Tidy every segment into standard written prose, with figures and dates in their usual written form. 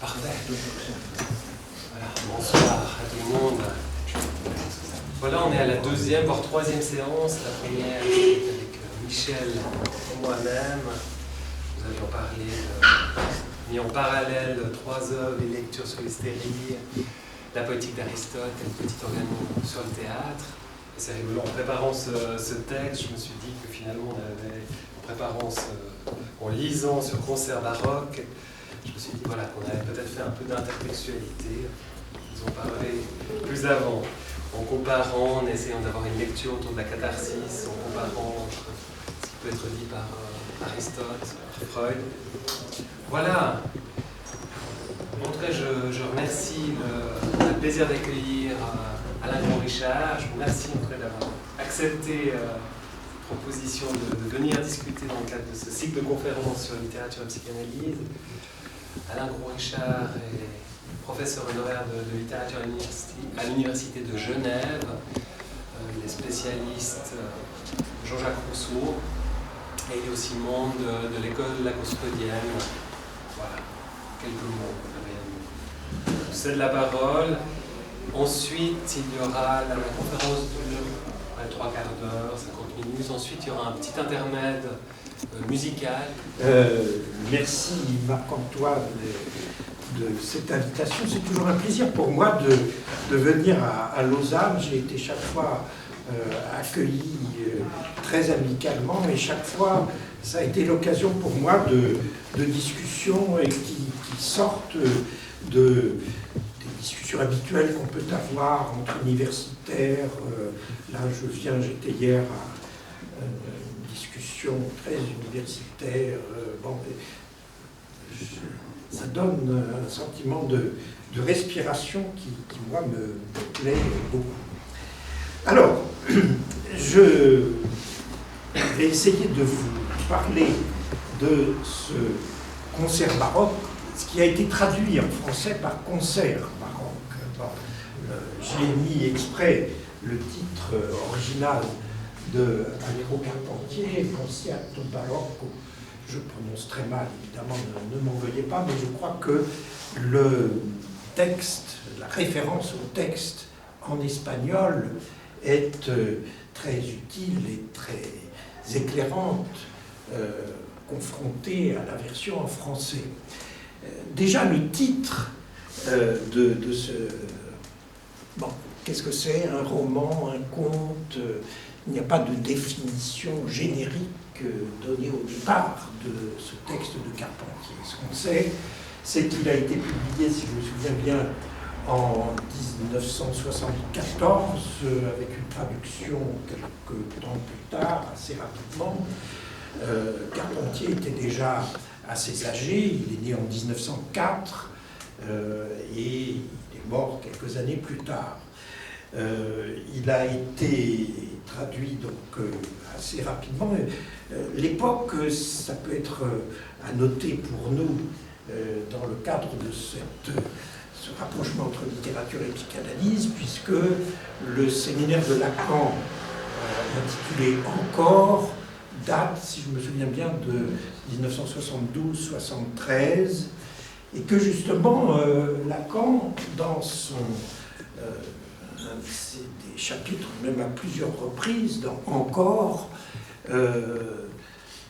Parfait. Voilà, bonsoir à tout le monde. Voilà, on est à la deuxième, voire troisième séance. La première avec Michel et moi-même. Nous avions mis en parallèle 3 œuvres, les lectures sur l'hystérie, la poétique d'Aristote et le petit organisme sur le théâtre. Et c'est rigolo, en préparant ce texte, je me suis dit que finalement, en lisant sur concert baroque, je me suis dit voilà, qu'on avait peut-être fait un peu d'intertextualité. Ils ont parlé plus avant, en comparant, en essayant d'avoir une lecture autour de la catharsis, en comparant entre ce qui peut être dit par Aristote, Freud. Voilà. En tout cas, je remercie le plaisir d'accueillir Alain Gros-Richard. Je vous remercie en tout cas d'avoir accepté la proposition de venir discuter dans le cadre de ce cycle de conférences sur la littérature et la psychanalyse. Alain Gros-Richard est professeur honoraire de littérature à l'Université de Genève. Il est spécialiste de Jean-Jacques Rousseau et il est aussi membre de l'école de la custodienne. Voilà, quelques mots. Je vous cède la parole. Ensuite, il y aura la conférence de 3 quarts d'heure, 50 minutes. Ensuite, il y aura un petit intermède musical. Merci Marc-Antoine de cette invitation. C'est toujours un plaisir pour moi de venir à Lausanne. J'ai été chaque fois accueilli très amicalement et chaque fois ça a été l'occasion pour moi de discussions qui sortent des discussions habituelles qu'on peut avoir entre universitaires. Là j'étais hier à une discussion très universitaire. Ça donne un sentiment de respiration qui moi, me plaît beaucoup. Alors, je vais essayer de vous parler de ce concert baroque, ce qui a été traduit en français par concert baroque. J'ai mis exprès le titre original de Alejo Carpentier, Concerto Barocco. Je prononce très mal, évidemment, ne m'en veuillez pas, mais je crois que le texte, la référence au texte en espagnol est très utile et très éclairante, confrontée à la version en français. Déjà, le titre de ce... Bon, qu'est-ce que c'est? Un roman, un conte? Il n'y a pas de définition générique donnée au départ de ce texte de Carpentier. Ce qu'on sait, c'est qu'il a été publié, si je me souviens bien, en 1974, avec une traduction quelques temps plus tard, assez rapidement. Carpentier était déjà assez âgé, il est né en 1904 et il est mort quelques années plus tard. Il a été traduit donc assez rapidement. L'époque, ça peut être à noter pour nous dans le cadre de ce rapprochement entre littérature et psychanalyse, puisque le séminaire de Lacan, intitulé Encore, date, si je me souviens bien, de 1972-73, et que justement Lacan, dans des chapitres, même à plusieurs reprises, dans Encore,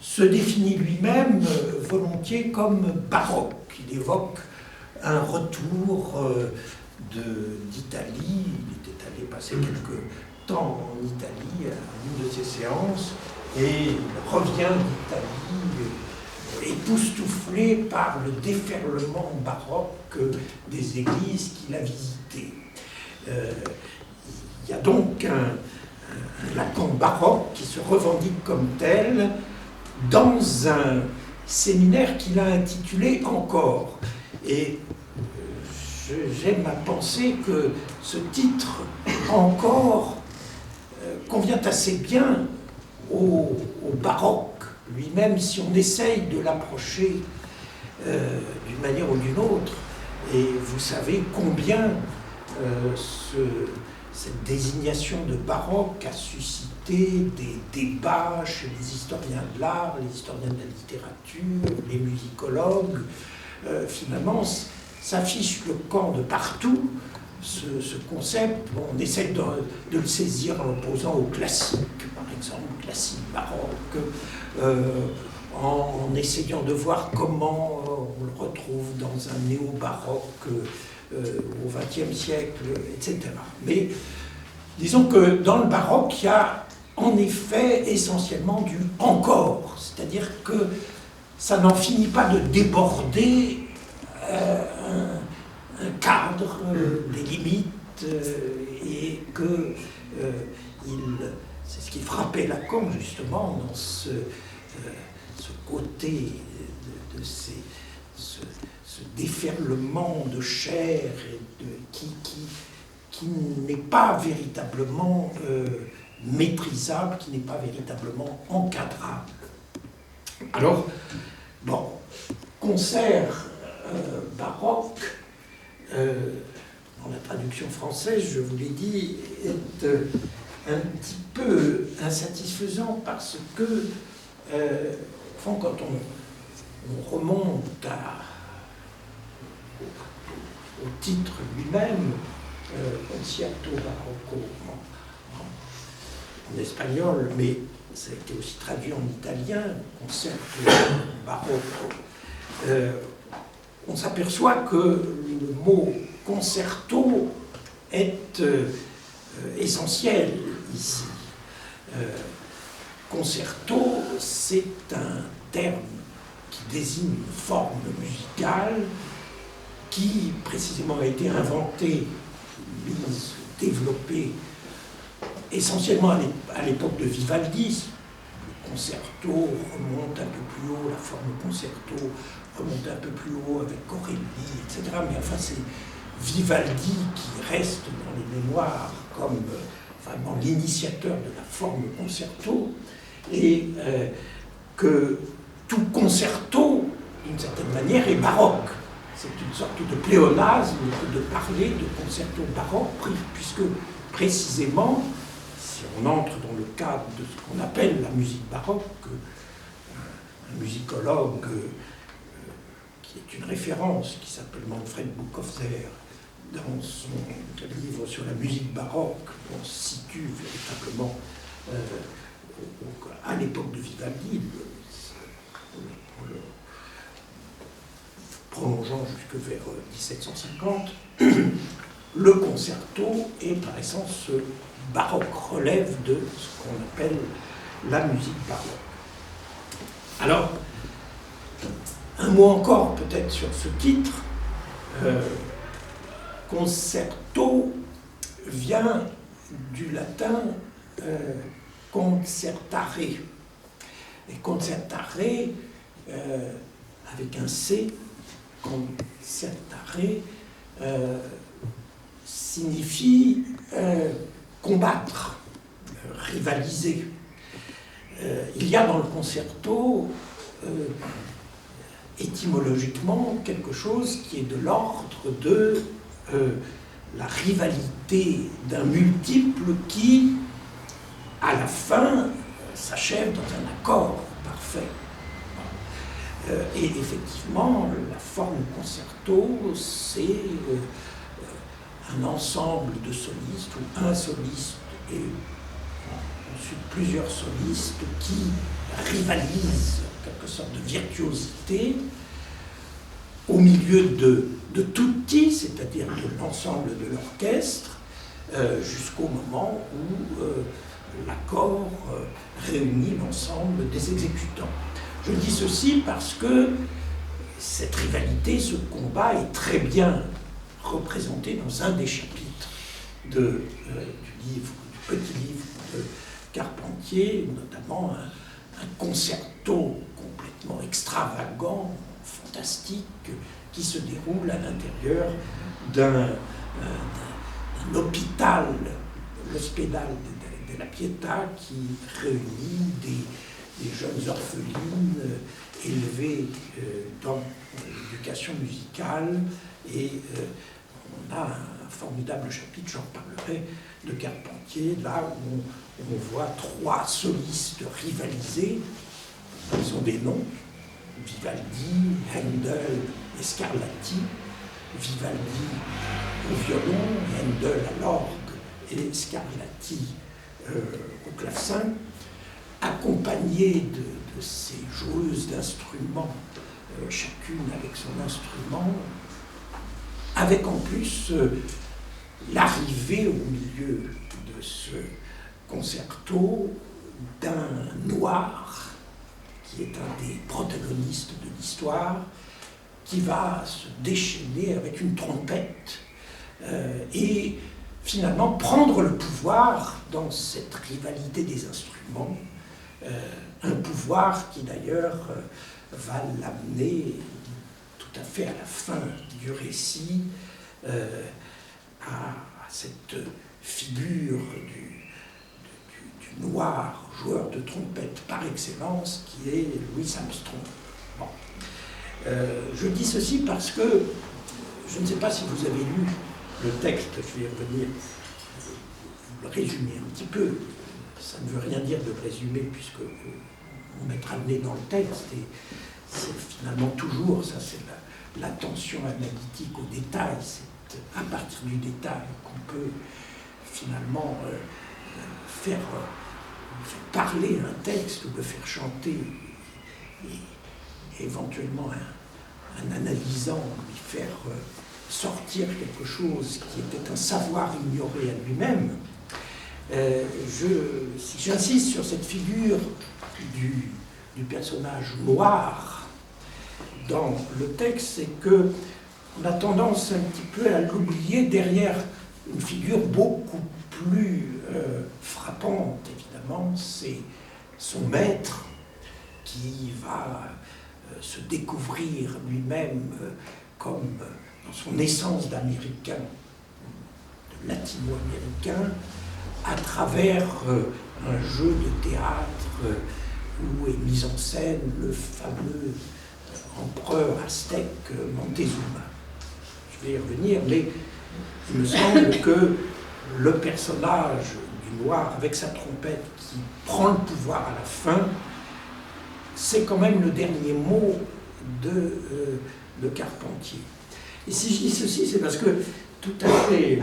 se définit lui-même volontiers comme baroque. Il évoque un retour d'Italie. Il était allé passer quelques temps en Italie à l'une de ses séances, et il revient d'Italie époustouflé par le déferlement baroque des églises qu'il a visitées. Il y a donc un Lacan baroque qui se revendique comme tel dans un séminaire qu'il a intitulé Encore. Et j'aime à penser que ce titre Encore convient assez bien au baroque lui-même si on essaye de l'approcher d'une manière ou d'une autre. Et vous savez combien cette désignation de baroque a suscité des débats chez les historiens de l'art, les historiens de la littérature, les musicologues. Finalement, s'affiche le camp de partout. Ce concept, bon, on essaie de le saisir en l'opposant au classique, par exemple, classique baroque, en essayant de voir comment on le retrouve dans un néo-baroque au XXe siècle, etc. Mais disons que dans le baroque, il y a en effet essentiellement du encore, c'est-à-dire que ça n'en finit pas de déborder un cadre, des limites, et que c'est ce qui frappait Lacan justement dans ce côté de ce déferlement de chair et qui n'est pas véritablement maîtrisable, qui n'est pas véritablement encadrable. Alors, bon, concert baroque, dans la traduction française, je vous l'ai dit, est un petit peu insatisfaisant parce que, au fond, quand on remonte au titre lui-même, Concierto Barocco en espagnol, mais ça a été aussi traduit en italien, Concerto Barocco, on s'aperçoit que le mot concerto est essentiel ici. Concerto, c'est un terme qui désigne une forme musicale qui précisément a été inventée, mise, développée essentiellement à l'époque de Vivaldi. Le concerto remonte un peu plus haut, la forme concerto remonte un peu plus haut avec Corelli, etc. Mais enfin, c'est Vivaldi qui reste dans les mémoires comme vraiment l'initiateur de la forme concerto, et que tout concerto, d'une certaine manière, est baroque. C'est une sorte de pléonasme de parler de concerto baroque, puisque précisément, si on entre dans le cadre de ce qu'on appelle la musique baroque, un musicologue qui est une référence, qui s'appelle Manfred Bukowzer, dans son livre sur la musique baroque, on se situe véritablement à l'époque de Vivaldi, en le prolongeant jusque vers 1750, le concerto est par essence baroque, relève de ce qu'on appelle la musique baroque. Alors, un mot encore peut-être sur ce titre. Concerto vient du latin concertare. Et concertare, avec un C, concertare, signifie combattre, rivaliser. Il y a dans le concerto, étymologiquement, quelque chose qui est de l'ordre de la rivalité d'un multiple qui, à la fin, s'achève dans un accord parfait. Et effectivement, la forme concerto, c'est un ensemble de solistes, ou un soliste et ensuite plusieurs solistes qui rivalisent en quelque sorte de virtuosité au milieu de tutti, c'est-à-dire de l'ensemble de l'orchestre, jusqu'au moment où l'accord réunit l'ensemble des exécutants. Je dis ceci parce que cette rivalité, ce combat est très bien représenté dans un des chapitres du petit livre de Carpentier, notamment un concerto complètement extravagant, fantastique, qui se déroule à l'intérieur d'un hôpital, l'Ospedale de la Pietà, qui réunit des jeunes orphelines élevées dans l'éducation musicale, et on a un formidable chapitre, j'en parlerai, de Carpentier, là où on voit trois solistes rivaliser. Ils ont des noms, Vivaldi, Handel et Scarlatti, Vivaldi au violon, Handel à l'orgue et Scarlatti au clavecin, accompagnés de ces joueuses d'instruments, chacune avec son instrument, avec en plus l'arrivée au milieu de ce concerto d'un noir qui est un des protagonistes de l'histoire, qui va se déchaîner avec une trompette et finalement prendre le pouvoir dans cette rivalité des instruments, un pouvoir qui d'ailleurs va l'amener tout à fait à la fin du récit à cette figure du noir joueur de trompette par excellence qui est Louis Armstrong. Bon. Je dis ceci parce que je ne sais pas si vous avez lu le texte, je vais y revenir, vous le résumer un petit peu. Ça ne veut rien dire de le résumer puisque on mettra le nez dans le texte et c'est finalement toujours, ça c'est l'attention analytique au détail, c'est à partir du détail qu'on peut finalement faire parler un texte ou le faire chanter et éventuellement un analysant lui faire sortir quelque chose qui était un savoir ignoré à lui-même. Si j'insiste sur cette figure du personnage noir dans le texte, c'est que on a tendance un petit peu à l'oublier derrière une figure beaucoup plus frappante, évidemment, c'est son maître qui va se découvrir lui-même comme dans son essence d'Américain, de latino-américain, à travers un jeu de théâtre où est mis en scène le fameux empereur aztèque Montezuma. Je vais y revenir, mais il me semble que le personnage du noir avec sa trompette qui prend le pouvoir à la fin, c'est quand même le dernier mot de Carpentier. Et si je dis ceci, c'est parce que tout à fait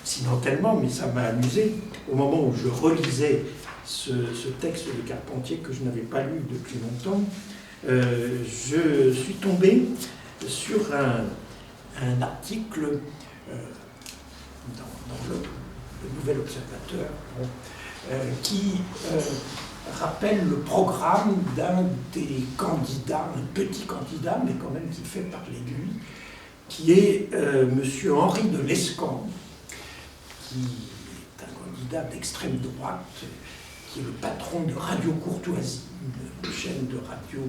accidentellement, mais ça m'a amusé, au moment où je relisais ce texte de Carpentier que je n'avais pas lu depuis longtemps, je suis tombé sur un article dans le Nouvel Observateur qui rappelle le programme d'un des candidats, un petit candidat, mais quand même qui fait parler de lui, qui est monsieur Henri de Lescamps, qui est un candidat d'extrême droite, qui est le patron de Radio Courtoisie, une chaîne de radio,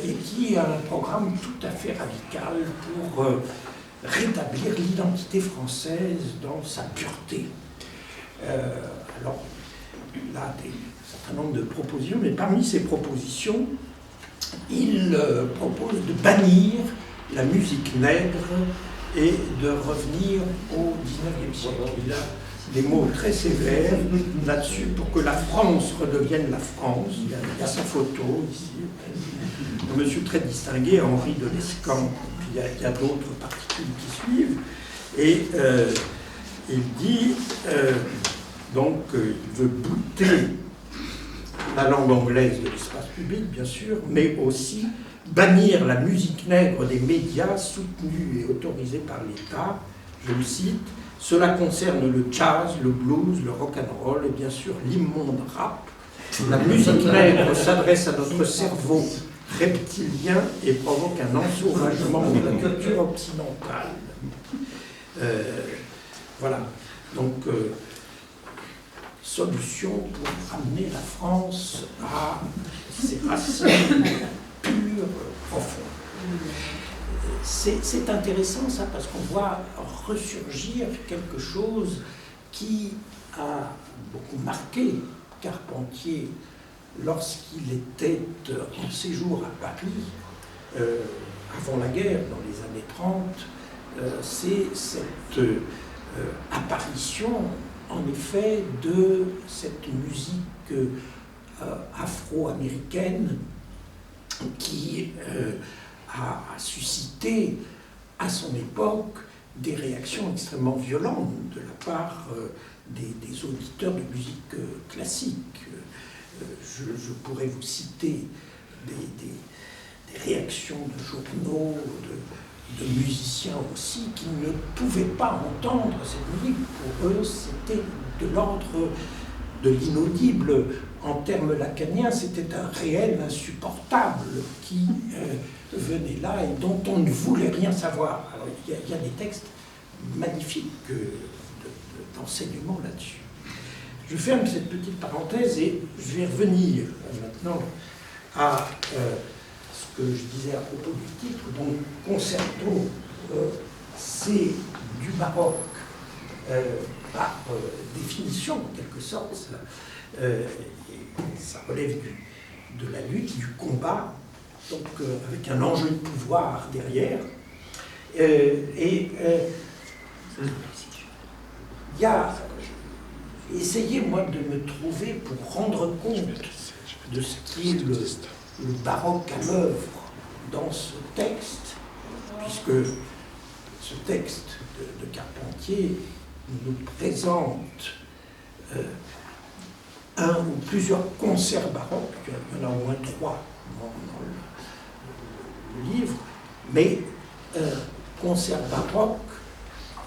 et qui a un programme tout à fait radical pour rétablir l'identité française dans sa pureté. Alors, là, un certain nombre de propositions, mais parmi ces propositions, il propose de bannir la musique nègre et de revenir au XIXe siècle. Il a des mots très sévères là-dessus pour que la France redevienne la France. Il y a sa photo ici, un monsieur très distingué, Henri de Lescamps, puis il y a d'autres particules qui suivent, et il dit donc il veut bouter la langue anglaise de l'espace public, bien sûr, mais aussi bannir la musique nègre des médias soutenus et autorisés par l'État. Je le cite, cela concerne le jazz, le blues, le rock'n'roll et bien sûr l'immonde rap. La musique nègre s'adresse à notre cerveau reptilien et provoque un ensauvagement de la culture occidentale. Voilà. Donc, solution pour ramener la France à ses racines pures, profondes. C'est intéressant ça parce qu'on voit ressurgir quelque chose qui a beaucoup marqué Carpentier lorsqu'il était en séjour à Paris, avant la guerre, dans les années 30, c'est cette apparition, en effet, de cette musique afro-américaine qui a suscité à son époque des réactions extrêmement violentes de la part des auditeurs de musique classique. Je pourrais vous citer des réactions de journaux, de musiciens aussi, qui ne pouvaient pas entendre cette musique. Pour eux, c'était de l'ordre de l'inaudible. En termes lacaniens, c'était un réel insupportable qui venait là et dont on ne voulait rien savoir. Alors, il y a des textes magnifiques d'enseignement là-dessus. Je ferme cette petite parenthèse et je vais revenir maintenant à ce que je disais à propos du titre. Donc, concerto, c'est du baroque par définition, en quelque sorte. Ça relève de la lutte, du combat, donc avec un enjeu de pouvoir derrière. Il y a essayé, moi, de me trouver pour rendre compte de ce qui est le baroque à l'œuvre dans ce texte, puisque ce texte de Carpentier nous présente un ou plusieurs concerts baroques, il y en a au moins 3 dans le livre, mais concert baroque,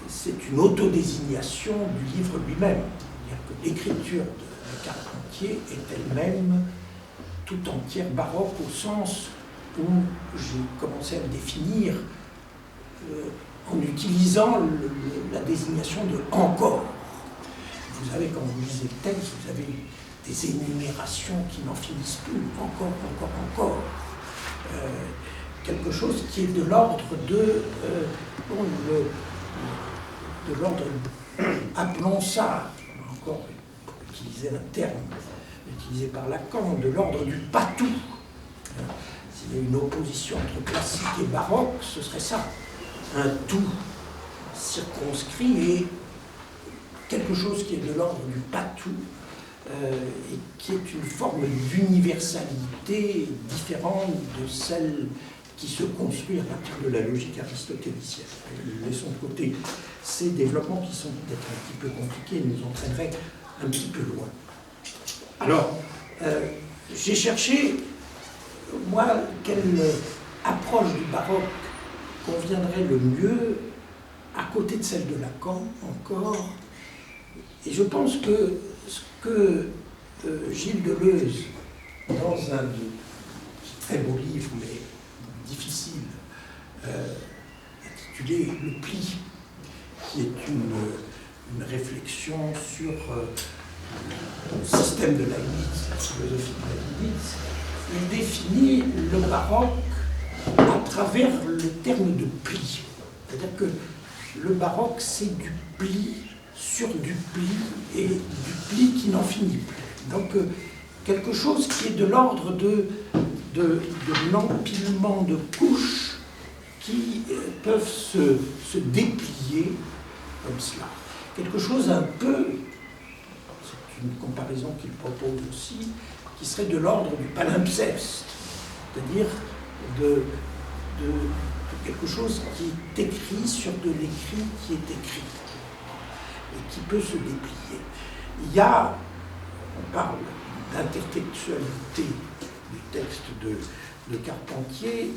c'est une autodésignation du livre lui-même. C'est-à-dire que l'écriture de Carpentier est elle-même tout entière baroque au sens où j'ai commencé à le définir en utilisant la désignation de « encore ». Vous savez, quand vous lisez le texte, vous avez des énumérations qui n'en finissent plus, encore. Quelque chose qui est de l'ordre appelons ça, encore pour utiliser un terme utilisé par Lacan, de l'ordre du patou. S'il y a une opposition entre classique et baroque, ce serait ça, un tout circonscrit et quelque chose qui est de l'ordre du patou et qui est une forme d'universalité différente de celle qui se construit à partir de la logique aristotélicienne. Laissons de côté ces développements qui sont peut-être un petit peu compliqués et nous entraîneraient un petit peu loin. Alors, j'ai cherché, moi, quelle approche du baroque conviendrait le mieux à côté de celle de Lacan encore. Et je pense que ce que Gilles Deleuze, dans un très beau livre, mais difficile, intitulé « Le pli », qui est une réflexion sur le système de Leibniz, la philosophie de Leibniz, il définit le baroque à travers le terme de pli. C'est-à-dire que le baroque, c'est du pli sur du pli et du pli qui n'en finit plus. Donc, quelque chose qui est de l'ordre de l'empilement de couches qui peuvent se déplier comme cela. Quelque chose un peu, c'est une comparaison qu'il propose aussi, qui serait de l'ordre du palimpseste, c'est-à-dire de quelque chose qui est écrit sur de l'écrit qui est écrit et qui peut se déplier. Il y a, on parle d'intertextualité du texte de Carpentier,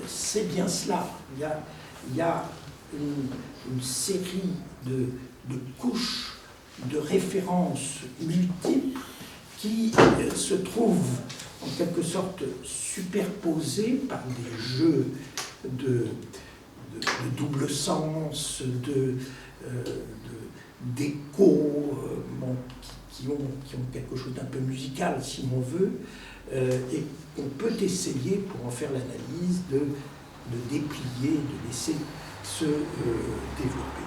c'est bien cela. Il y a une série de couches de références multiples qui se trouvent en quelque sorte superposées par des jeux de double sens, d'écho, qui ont quelque chose d'un peu musical, si l'on veut, et qu'on peut essayer, pour en faire l'analyse, de déplier, de laisser se développer.